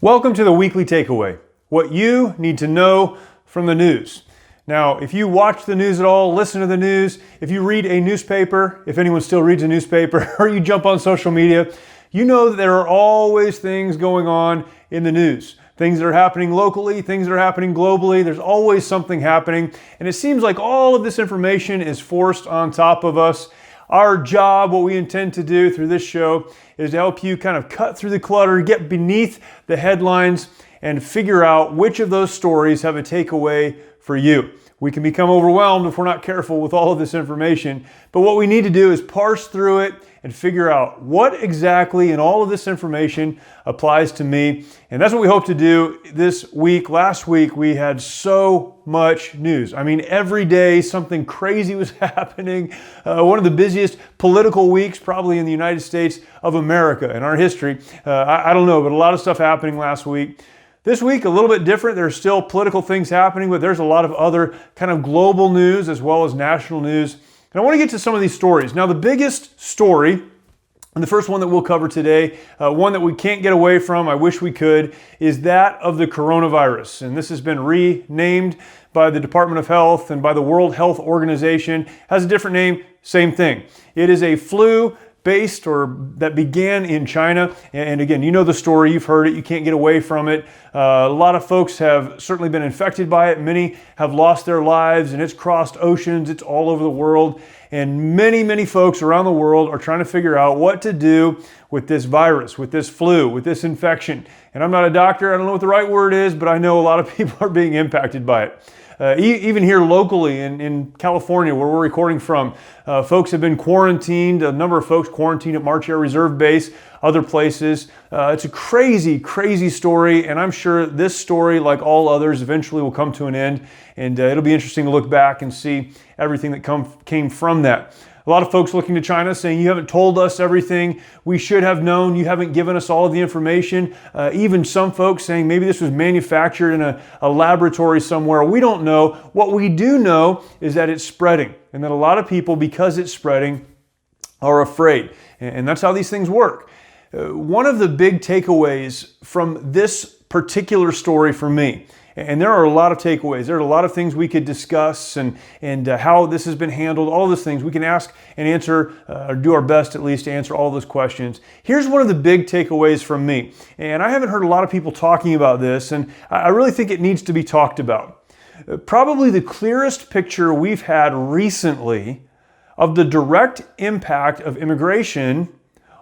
Welcome to the Weekly Takeaway, what you need to know from the news. Now, if you watch the news at all, listen to the news, if you read a newspaper, if anyone still reads a newspaper, or you jump on social media, you know that there are always things going on in the news. Things that are happening locally, things that are happening globally, there's always something happening, and it seems like all of this information is forced on top of us. Our job, what we intend to do through this show, is to help you kind of cut through the clutter, get beneath the headlines, and figure out which of those stories have a takeaway for you. We can become overwhelmed if we're not careful with all of this information, but what we need to do is parse through it and figure out what exactly in all of this information applies to me. And that's what we hope to do this week. Last week, we had so much news. I mean, every day something crazy was happening. One of the busiest political weeks probably in the United States of America in our history. I don't know, but a lot of stuff happening last week. This week, a little bit different. There's still political things happening, but there's a lot of other kind of global news as well as national news. And I want to get to some of these stories. Now, the biggest story, and the first one that we'll cover today, one that we can't get away from, I wish we could, is that of the coronavirus. And this has been renamed by the Department of Health and by the World Health Organization. Has a different name, same thing. It is a flu based or that began in China. And again, you know the story, you've heard it, you can't get away from it. A lot of folks have certainly been infected by it. Many have lost their lives and it's crossed oceans, it's all over the world. And many folks around the world are trying to figure out what to do with this virus, with this flu, with this infection. And I'm not a doctor, I don't know what the right word is, but I know a lot of people are being impacted by it. Even here locally in California, where we're recording from, folks have been quarantined. A number of folks quarantined at March Air Reserve Base, other places. It's a crazy story, and I'm sure this story, like all others, eventually will come to an end, and it'll be interesting to look back and see everything that came from that. A lot of folks looking to China saying, you haven't told us everything we should have known. You haven't given us all of the information. Even some folks saying maybe this was manufactured in a laboratory somewhere. We don't know. What we do know is that it's spreading and that a lot of people, because it's spreading, are afraid. And that's how these things work. One of the big takeaways from this particular story for me, and there are a lot of takeaways. There are a lot of things we could discuss and how this has been handled, all those things. We can ask and answer, or do our best at least to answer all those questions. Here's one of the big takeaways from me. And I haven't heard a lot of people talking about this, and I really think it needs to be talked about. Probably the clearest picture we've had recently of the direct impact of immigration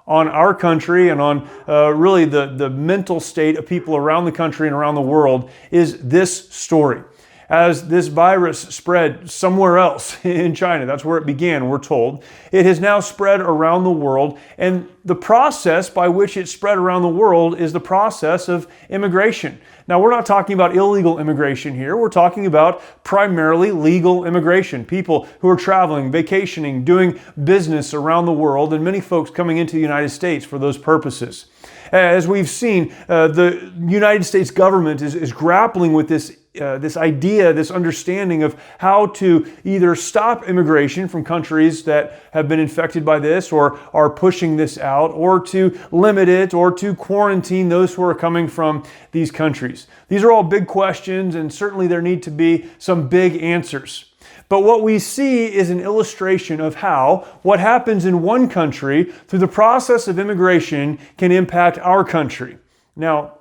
on our country and on really the mental state of people around the country and around the world is this story. As this virus spread somewhere else in China, that's where it began, we're told, it has now spread around the world, and the process by which it spread around the world is the process of immigration. Now, we're not talking about illegal immigration here. We're talking about primarily legal immigration, people who are traveling, vacationing, doing business around the world, and many folks coming into the United States for those purposes. As we've seen, the United States government is grappling with this idea, this understanding of how to either stop immigration from countries that have been infected by this or are pushing this out, or to limit it, or to quarantine those who are coming from these countries. These are all big questions, and certainly there need to be some big answers. But what we see is an illustration of how what happens in one country through the process of immigration can impact our country. Now,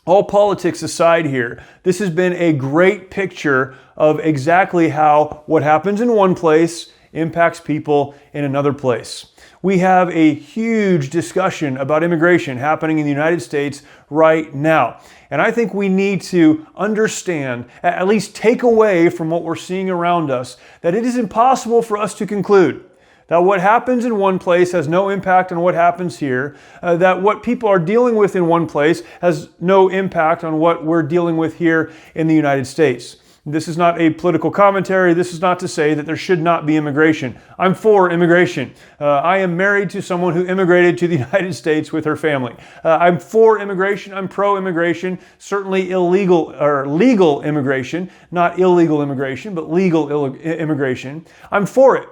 all politics aside here, this has been a great picture of exactly how what happens in one place impacts people in another place. We have a huge discussion about immigration happening in the United States right now. And I think we need to understand, at least take away from what we're seeing around us, that it is impossible for us to conclude that what happens in one place has no impact on what happens here, that what people are dealing with in one place has no impact on what we're dealing with here in the United States. This is not a political commentary. This is not to say that there should not be immigration. I'm for immigration. I am married to someone who immigrated to the United States with her family. I'm for immigration. I'm pro-immigration. Certainly illegal or legal immigration, not illegal immigration, but legal immigration. I'm for it.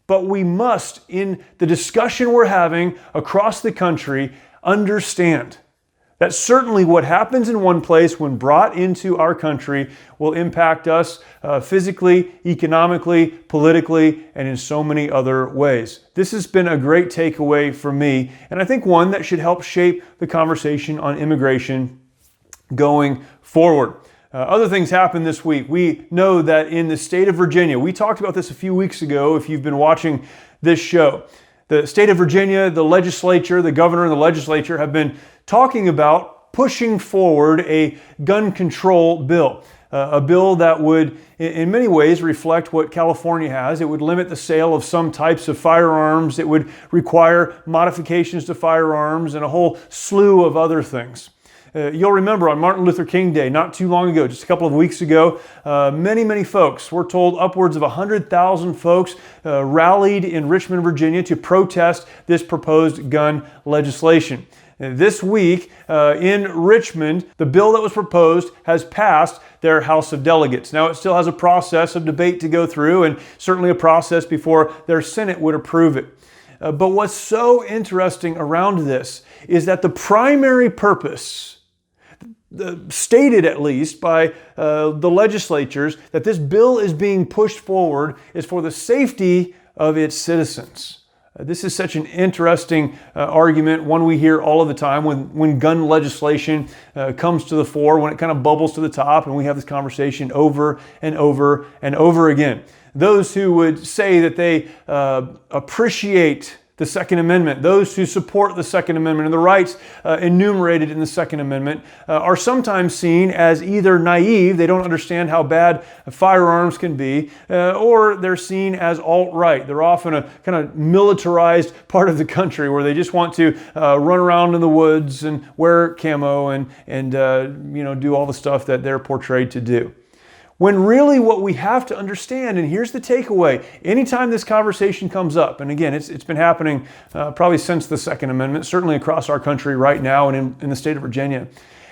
But we must, in the discussion we're having across the country, understand That certainly what happens in one place when brought into our country will impact us physically, economically, politically, and in so many other ways. This has been a great takeaway for me, and I think one that should help shape the conversation on immigration going forward. Other things happened this week. We know that in the state of Virginia, we talked about this a few weeks ago if you've been watching this show. The state of Virginia, the legislature, the governor and the legislature have been talking about pushing forward a gun control bill. A bill that would, in many ways, reflect what California has. It would limit the sale of some types of firearms. It would require modifications to firearms and a whole slew of other things. You'll remember on Martin Luther King Day, not too long ago, just a couple of weeks ago, many folks, we're told upwards of 100,000 folks rallied in Richmond, Virginia to protest this proposed gun legislation. This week in Richmond, the bill that was proposed has passed their House of Delegates. Now, it still has a process of debate to go through and certainly a process before their Senate would approve it. But what's so interesting around this is that the primary purpose, stated at least by the legislatures, that this bill is being pushed forward is for the safety of its citizens. This is such an interesting argument, one we hear all of the time when gun legislation comes to the fore, when it kind of bubbles to the top, and we have this conversation over and over and over again. Those who would say that they appreciate the Second Amendment, those who support the Second Amendment and the rights enumerated in the Second Amendment are sometimes seen as either naive, they don't understand how bad firearms can be, or they're seen as alt-right. They're often a kind of militarized part of the country where they just want to run around in the woods and wear camo and do all the stuff that they're portrayed to do. When really what we have to understand, and here's the takeaway, anytime this conversation comes up, and again, it's been happening probably since the Second Amendment, certainly across our country right now and in the state of Virginia,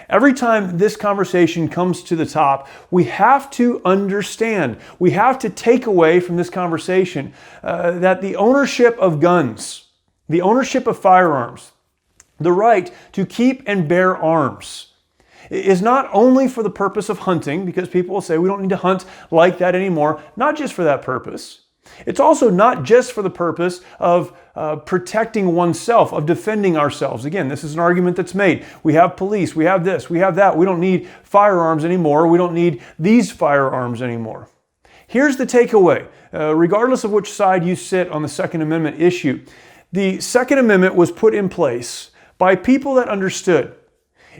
every time this conversation comes to the top, we have to understand, we have to take away from this conversation that the ownership of guns, the ownership of firearms, the right to keep and bear arms, is not only for the purpose of hunting, because people will say we don't need to hunt like that anymore, not just for that purpose. It's also not just for the purpose of protecting oneself, of defending ourselves. Again, this is an argument that's made. We have police, we have this, we have that. We don't need firearms anymore. We don't need these firearms anymore. Here's the takeaway. Regardless of which side you sit on the Second Amendment issue, the Second Amendment was put in place by people that understood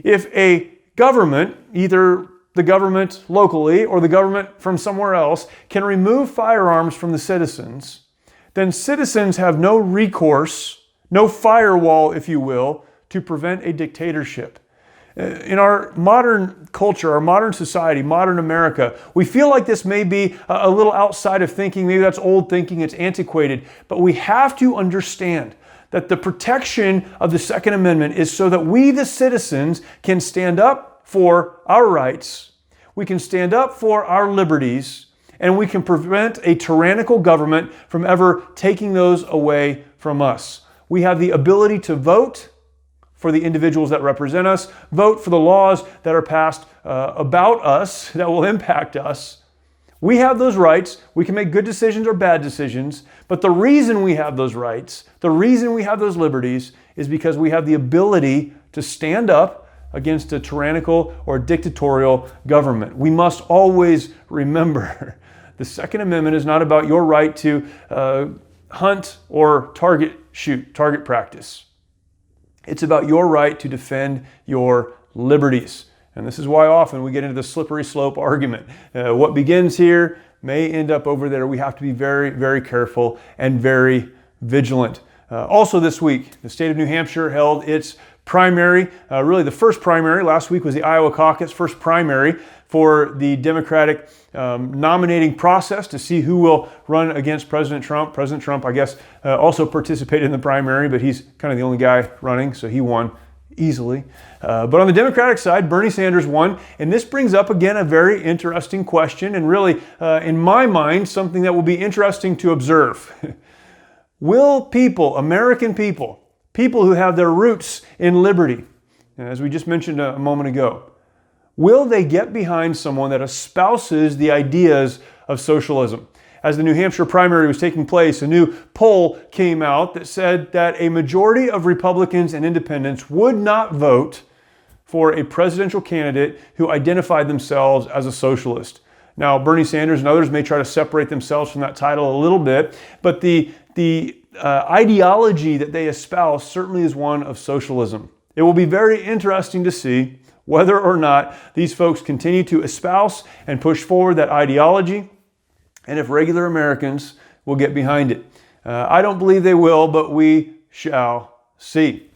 if a government, either the government locally or the government from somewhere else, can remove firearms from the citizens, then citizens have no recourse, no firewall, if you will, to prevent a dictatorship. In our modern culture, our modern society, modern America, we feel like this may be a little outside of thinking. Maybe that's old thinking, it's antiquated. But we have to understand that the protection of the Second Amendment is so that we, the citizens, can stand up for our rights, we can stand up for our liberties, and we can prevent a tyrannical government from ever taking those away from us. We have the ability to vote for the individuals that represent us, vote for the laws that are passed about us, that will impact us. We have those rights. We can make good decisions or bad decisions. But the reason we have those rights, the reason we have those liberties, is because we have the ability to stand up against a tyrannical or dictatorial government. We must always remember the Second Amendment is not about your right to hunt or target practice. It's about your right to defend your liberties. And this is why often we get into the slippery slope argument. What begins here may end up over there. We have to be very, very careful and very vigilant. Also this week, the state of New Hampshire held its primary, really the first primary. Last week was the Iowa caucus, first primary for the Democratic nominating process to see who will run against President Trump. President Trump, I guess, also participated in the primary, but he's kind of the only guy running, so he won easily. But on the Democratic side, Bernie Sanders won, and this brings up again a very interesting question, and really, in my mind, something that will be interesting to observe. Will people, American people, people who have their roots in liberty, as we just mentioned a moment ago, will they get behind someone that espouses the ideas of socialism? As the New Hampshire primary was taking place, a new poll came out that said that a majority of Republicans and independents would not vote for a presidential candidate who identified themselves as a socialist. Now, Bernie Sanders and others may try to separate themselves from that title a little bit, but the ideology that they espouse certainly is one of socialism. It will be very interesting to see whether or not these folks continue to espouse and push forward that ideology, and if regular Americans will get behind it. I don't believe they will, but we shall see.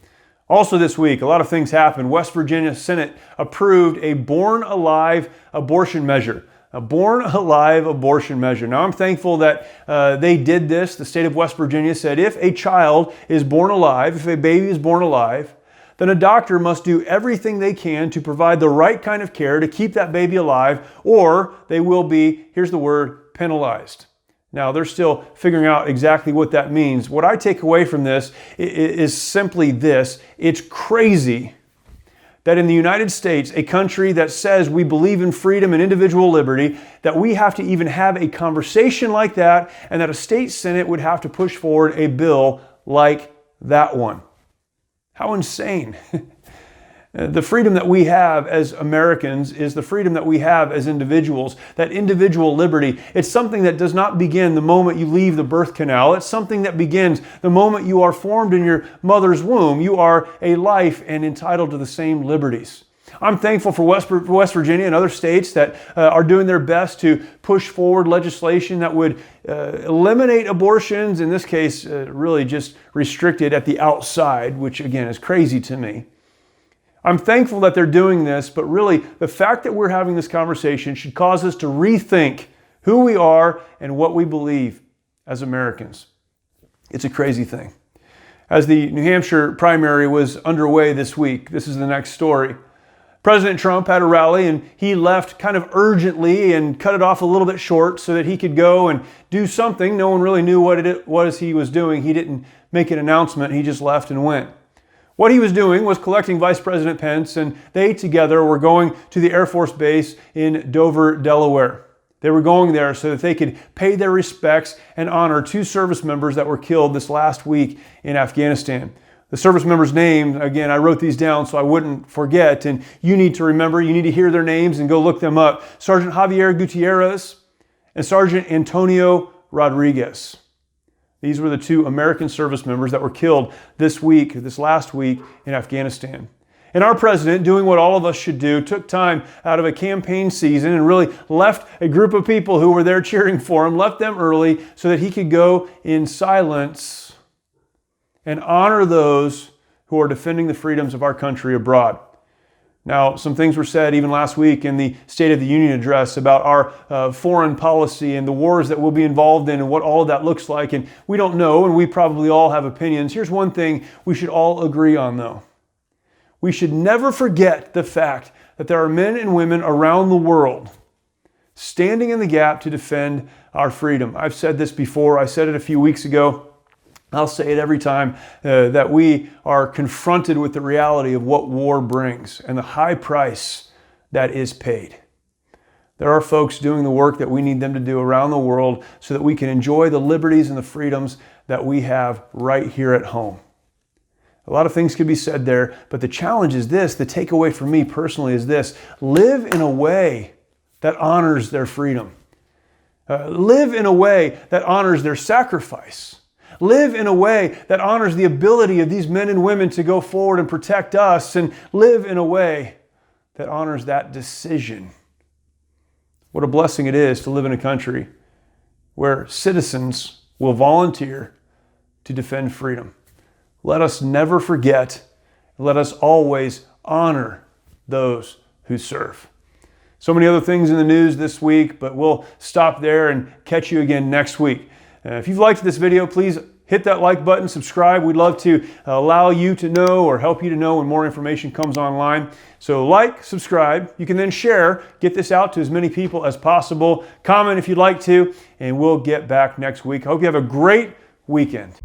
Also this week, a lot of things happened. West Virginia Senate approved a born-alive abortion measure. A born-alive abortion measure. Now, I'm thankful that they did this. The state of West Virginia said if a child is born alive, if a baby is born alive, then a doctor must do everything they can to provide the right kind of care to keep that baby alive, or they will be, here's the word, penalized. Now, they're still figuring out exactly what that means. What I take away from this is simply this. It's crazy that in the United States, a country that says we believe in freedom and individual liberty, that we have to even have a conversation like that, and that a state senate would have to push forward a bill like that one. How insane. The freedom that we have as Americans is the freedom that we have as individuals. That individual liberty, it's something that does not begin the moment you leave the birth canal. It's something that begins the moment you are formed in your mother's womb. You are a life and entitled to the same liberties. I'm thankful for West Virginia and other states that are doing their best to push forward legislation that would eliminate abortions, in this case, really just restrict it at the outside, which again is crazy to me. I'm thankful that they're doing this, but really the fact that we're having this conversation should cause us to rethink who we are and what we believe as Americans. It's a crazy thing. As the New Hampshire primary was underway this week, this is the next story. President Trump had a rally and he left kind of urgently and cut it off a little bit short so that he could go and do something. No one really knew what it was he was doing. He didn't make an announcement. He just left and went. What he was doing was collecting Vice President Pence, and they together were going to the Air Force Base in Dover, Delaware. They were going there so that they could pay their respects and honor 2 service members that were killed this last week in Afghanistan. The service members' names, again, I wrote these down so I wouldn't forget, and you need to remember, you need to hear their names and go look them up. Sergeant Javier Gutierrez and Sergeant Antonio Rodriguez. These were the 2 American service members that were killed this last week in Afghanistan. And our president, doing what all of us should do, took time out of a campaign season and really left a group of people who were there cheering for him, left them early so that he could go in silence and honor those who are defending the freedoms of our country abroad. Now, some things were said even last week in the State of the Union address about our foreign policy and the wars that we'll be involved in and what all of that looks like. And we don't know, and we probably all have opinions. Here's one thing we should all agree on, though. We should never forget the fact that there are men and women around the world standing in the gap to defend our freedom. I've said this before. I said it a few weeks ago. I'll say it every time that we are confronted with the reality of what war brings and the high price that is paid. There are folks doing the work that we need them to do around the world so that we can enjoy the liberties and the freedoms that we have right here at home. A lot of things could be said there, but the challenge is this, the takeaway for me personally is this: live in a way that honors their freedom. Live in a way that honors their sacrifice. Live in a way that honors the ability of these men and women to go forward and protect us, and live in a way that honors that decision. What a blessing it is to live in a country where citizens will volunteer to defend freedom. Let us never forget, let us always honor those who serve. So many other things in the news this week, but we'll stop there and catch you again next week. If you've liked this video, please hit that like button, subscribe. We'd love to allow you to know or help you to know when more information comes online. So like, subscribe. You can then share, get this out to as many people as possible. Comment if you'd like to, and we'll get back next week. I hope you have a great weekend.